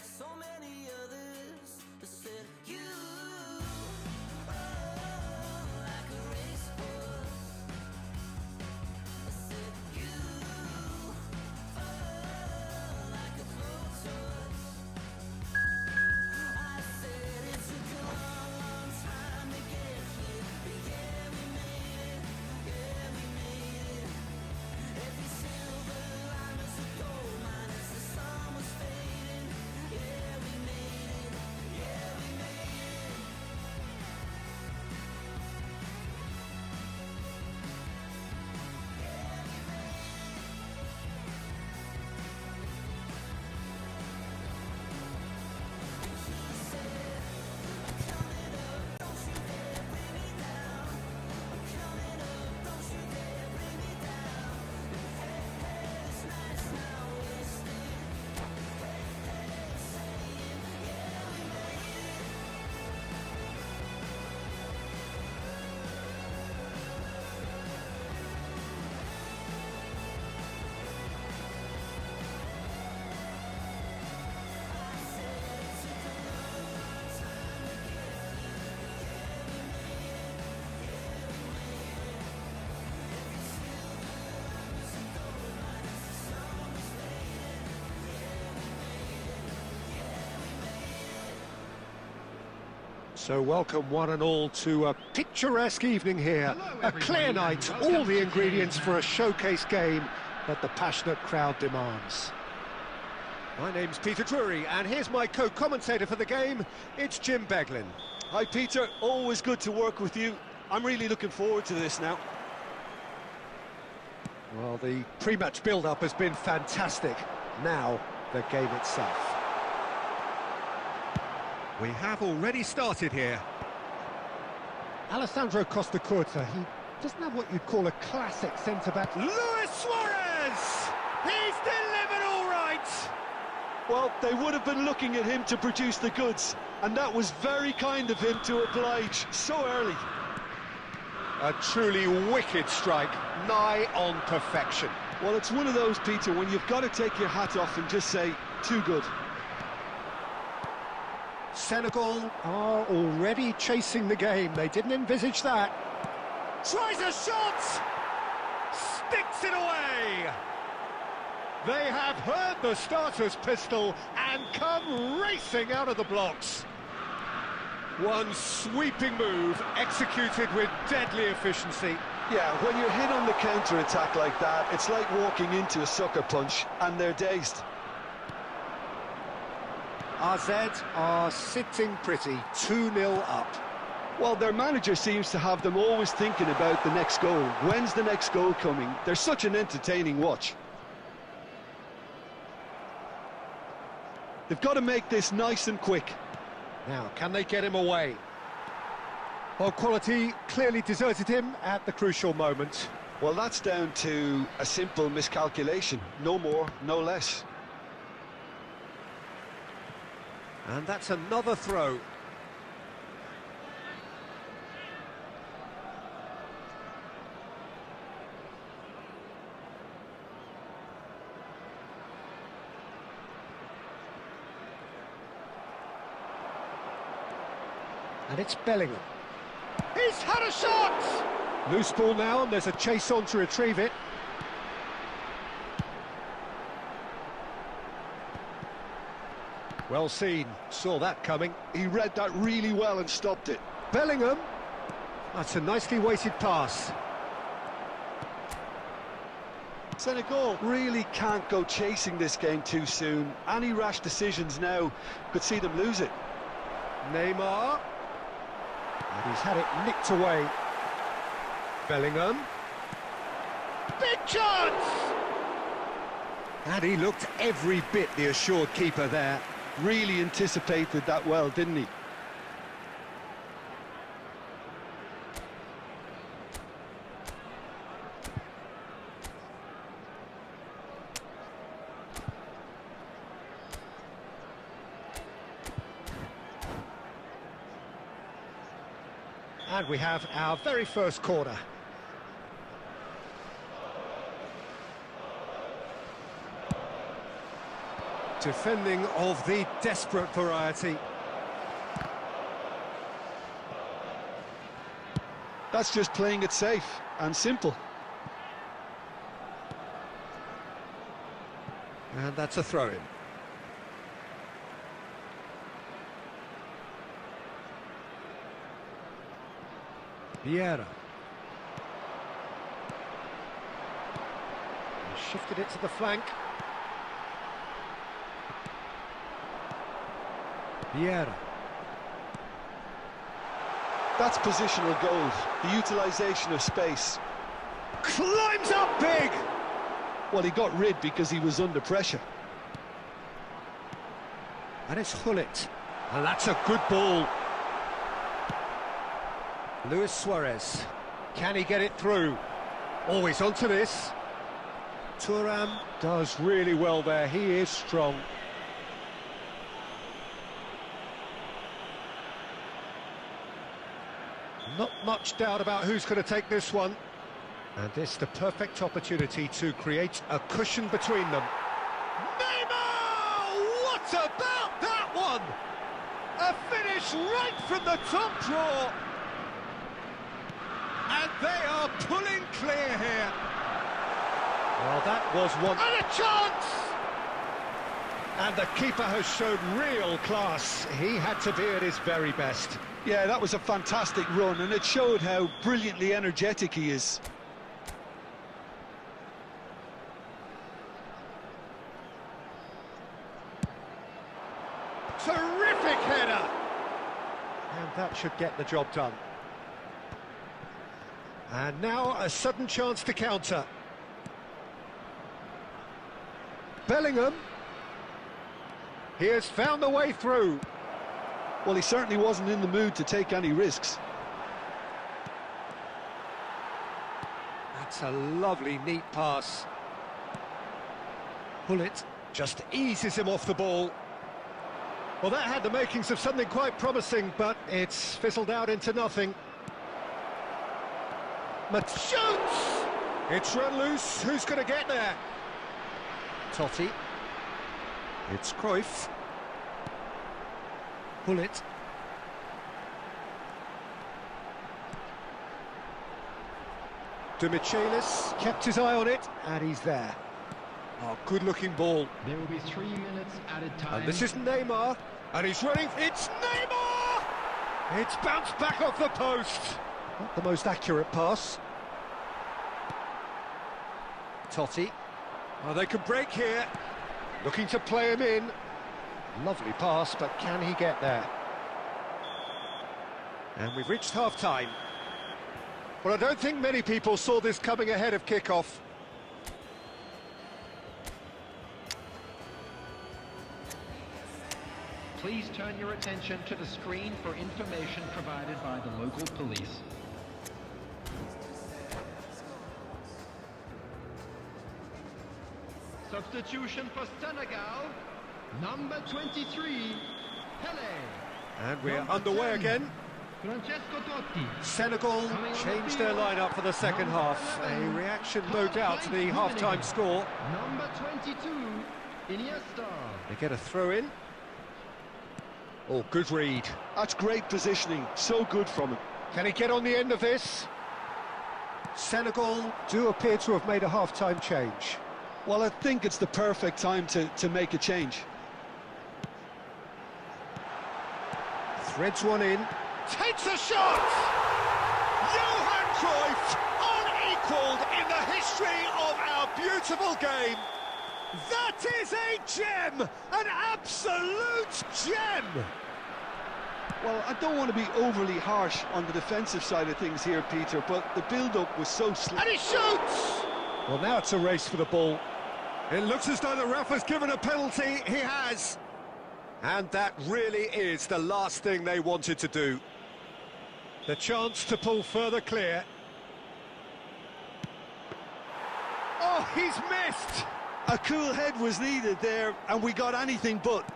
like so many others that said you, like a racehorse. I said you, like a blowtorch. I said it took a long, long time to get here, but yeah, we made it, yeah, we made it. Every silver line was a gold mine as the sun was fading. Yeah, we made it, yeah, we made it. So welcome one and all to a picturesque evening here. A clear night, all the ingredients for a showcase game that the passionate crowd demands. My name's Peter Drury, and here's my co-commentator for the game, it's Jim Beglin. Hi Peter, always good to work with you. I'm really looking forward to this now. Well, the pre-match build-up has been fantastic. Now, the game itself. We have already started here. Alessandro Costa Curta, he doesn't have what you'd call a classic centre-back. Luis Suarez! He's delivered all right! Well, they would have been looking at him to produce the goods, and that was very kind of him to oblige so early. A truly wicked strike, nigh on perfection. Well, it's one of those, Peter, when you've got to take your hat off and just say, too good. Senegal are already chasing the game. They didn't envisage that. Tries a shot! Sticks it away! They have heard the starter's pistol and come racing out of the blocks. One sweeping move executed with deadly efficiency. Yeah, when you're hit on the counter-attack like that, it's like walking into a sucker punch, and they're dazed. RZ are sitting pretty, 2-0 up. Well, their manager seems to have them always thinking about the next goal. When's the next goal coming? They're such an entertaining watch. They've got to make this nice and quick. Now, can they get him away? Well, quality clearly deserted him at the crucial moment. Well, that's down to a simple miscalculation. No more, no less. And that's another throw. And it's Bellingham. He's had a shot! Loose ball now, and there's a chase on to retrieve it. Well seen, saw that coming. He read that really well and stopped it. Bellingham. That's a nicely weighted pass. Senegal really can't go chasing this game too soon. Any rash decisions now could see them lose it. Neymar. And he's had it nicked away. Bellingham. Big chance! And he looked every bit the assured keeper there. Really anticipated that well, didn't he? And we have our very first corner. Defending of the desperate variety. That's just playing it safe and simple. And that's a throw-in. Vieira. He shifted it to the flank. Vieira. That's positional gold, the utilisation of space. Climbs up big! Well, he got rid because he was under pressure. And it's Hullet. And that's a good ball. Luis Suarez. Can he get it through? Always onto this. Thuram does really well there. He is strong. Not much doubt about who's going to take this one. And this the perfect opportunity to create a cushion between them. Neymar! What about that one? A finish right from the top draw. And they are pulling clear here. Well, that was one. And a chance! And the keeper has shown real class. He had to be at his very best. Yeah, that was a fantastic run, and it showed how brilliantly energetic he is. Terrific header! And that should get the job done. And now a sudden chance to counter. Bellingham. He has found the way through. Well, he certainly wasn't in the mood to take any risks. That's a lovely, neat pass. Hullet just eases him off the ball. Well, that had the makings of something quite promising, but it's fizzled out into nothing. Shoots! It's run loose. Who's going to get there? Totti. It's Cruyff. Hullet. De Michelis kept his eye on it, and he's there. Oh, good-looking ball. There will be 3 minutes added time. And this is Neymar, and he's running. It's Neymar! It's bounced back off the post. Not the most accurate pass. Totti. Oh, they could break here. Looking to play him in. Lovely pass, but can he get there? And we've reached half-time. Well, I don't think many people saw this coming ahead of kick-off. Please turn your attention to the screen for information provided by the local police. Substitution for Senegal, number 23, Pele. And we're Number underway 10, again. Francesco Totti. Senegal changed their lineup for the second half. A reaction, no doubt, to the half-time score. Number 22, Iniesta. They get a throw-in. Oh, good read. That's great positioning, so good from him. Can he get on the end of this? Senegal do appear to have made a half-time change. Well, I think it's the perfect time to make a change. Threads one in. Takes a shot! Johan Cruyff, unequalled in the history of our beautiful game. That is a gem! An absolute gem! Well, I don't want to be overly harsh on the defensive side of things here, Peter, but the build-up was so slow. And he shoots! Well, now it's a race for the ball. It looks as though the ref has given a penalty. He has. And that really is the last thing they wanted to do. The chance to pull further clear. Oh, he's missed! A cool head was needed there, and we got anything but.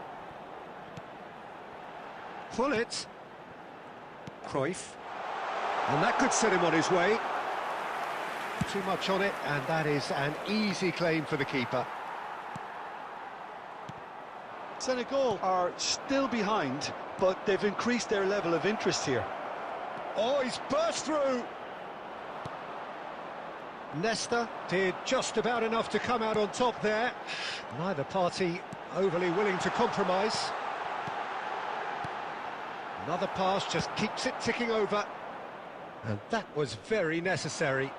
Pull it. Cruyff. And that could set him on his way. Too much on it, and that is an easy claim for the keeper. Senegal are still behind, but they've increased their level of interest here. Oh, he's burst through. Nesta did just about enough to come out on top there. Neither party overly willing to compromise. Another pass just keeps it ticking over. And that was very necessary.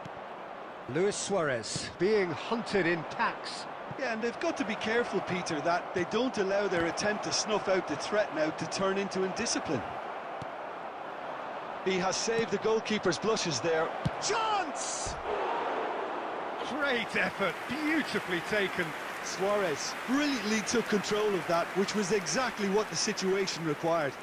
Luis Suarez being hunted in packs. Yeah, and they've got to be careful, Peter, that they don't allow their attempt to snuff out the threat now to turn into indiscipline. He has saved the goalkeeper's blushes there. Chance! Great effort, beautifully taken. Suarez brilliantly took control of that, which was exactly what the situation required.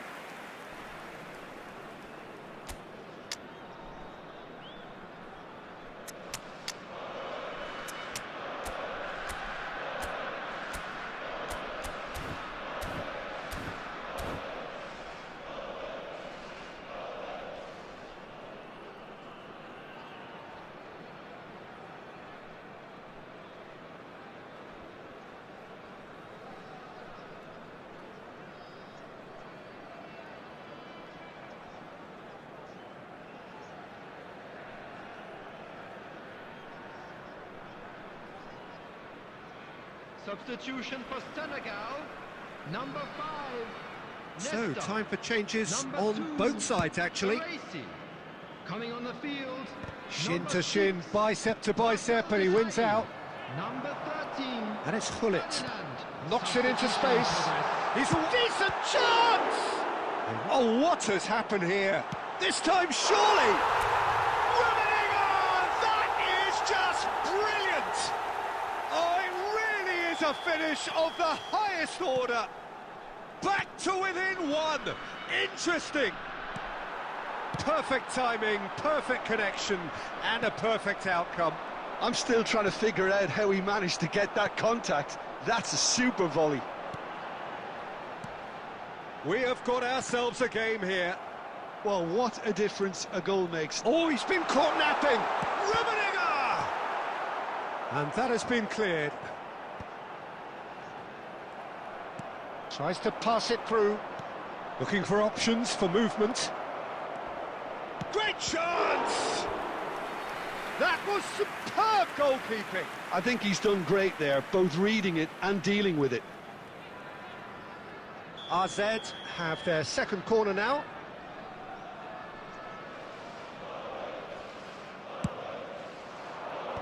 Substitution for Senegal, number 5. So, Nesta. time for changes Number on 2, both sides, actually. Tracy. Coming on the field, Shin number to shin, 6, bicep to bicep, and he wins out. Number 13. And it's Hullet. Ferdinand. Knocks it into Substitution space. progress. He's a decent chance! Oh, what has happened here? This time, surely! That is just brilliant! Oh, it really is a finish of the highest order. Back to within 1. Interesting. Perfect timing, perfect connection, and a perfect outcome. I'm still trying to figure out how he managed to get that contact. That's a super volley. We have got ourselves a game here. Well, what a difference a goal makes. Oh, he's been caught napping! Rummenigge! And that has been cleared. Tries to pass it through. Looking for options for movement. Great chance! That was superb goalkeeping. I think he's done great there, both reading it and dealing with it. RZ have their second corner now.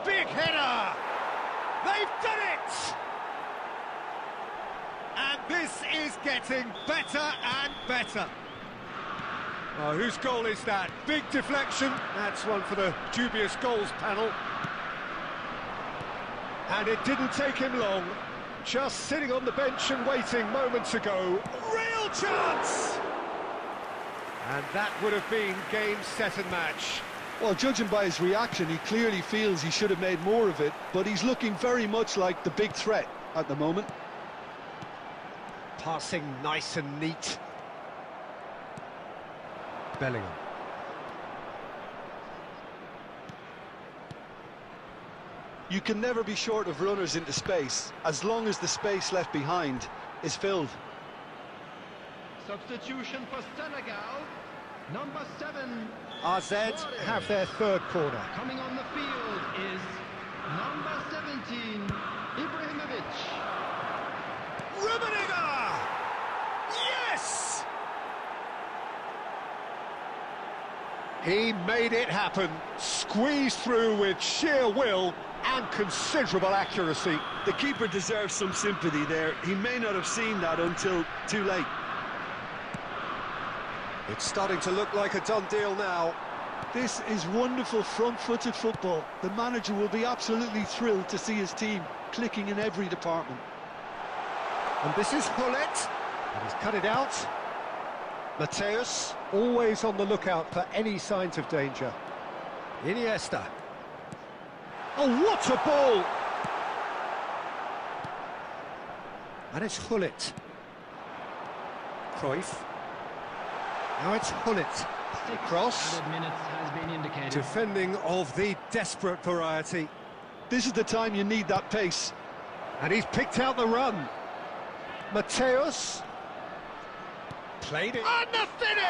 Big header! They've done it! And this is getting better and better. Oh, whose goal is that? Big deflection. That's one for the dubious goals panel. And it didn't take him long. Just sitting on the bench and waiting moments ago. Real chance! And that would have been game, set and match. Well, judging by his reaction, he clearly feels he should have made more of it, but he's looking very much like the big threat at the moment. Passing nice and neat. Bellingham. You can never be short of runners into space, as long as the space left behind is filled. Substitution for Senegal, number 7. RZ have their third corner. Coming on the field is number 17, Ibrahimovic. Rummenigge! Yes! He made it happen. Squeezed through with sheer will and considerable accuracy. The keeper deserves some sympathy there. He may not have seen that until too late. It's starting to look like a done deal now. This is wonderful front-footed football. The manager will be absolutely thrilled to see his team clicking in every department. And this is Hullet. And he's cut it out. Mateus, always on the lookout for any signs of danger. Iniesta. Oh, what a ball! And it's Hullet. Cruyff. Now it's Hullet. Cross. Added minutes has been indicated. Defending of the desperate variety. This is the time you need that pace. And he's picked out the run. Mateus. Played it. And the finish!